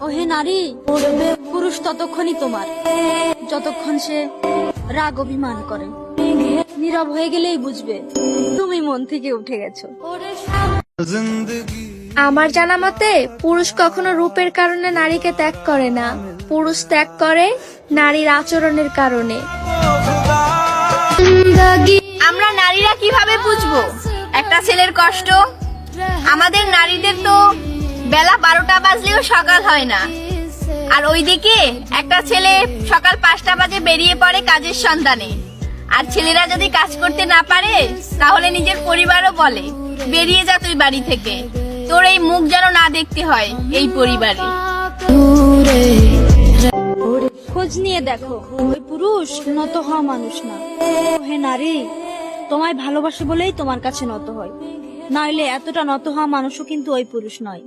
ওহে নারী, পুরুষ ততক্ষণই তোমার যতক্ষণ সে রাগ অভিমান করে। নীরব হয়ে গেলেই বুঝবে তুমি মন থেকে উঠে গেছো। আমার জানা মতে পুরুষ কখনো রূপের কারণে নারীকে ত্যাগ করে না, পুরুষ ত্যাগ করে নারীর আচরণের কারণে। আমরা নারীরা কিভাবে বুঝবো একটা ছেলের কষ্ট? আমাদের নারীদের তো বেলা 12টা বাজলেও সকাল হয় না, আর ওইদিকে একটা ছেলে সকাল 5টা বাজে বেরিয়ে পড়ে কাজের সন্ধানে। আর ছেলেরা যদি কাজ করতে না পারে তাহলে নিজের পরিবারও বলে বেরিয়ে যা তুই বাড়ি থেকে, তোর এই মুখ যেন না দেখতে হয় এই পরিবারে। খোঁজ নিয়ে দেখো, ওই পুরুষ নত হওয়া মানুষ না। হে নারী, তোমায় ভালোবাসে বলেই তোমার কাছে নত হয়, নইলে এতটা নত হওয়া মানুষও কিন্তু ওই পুরুষ নয়।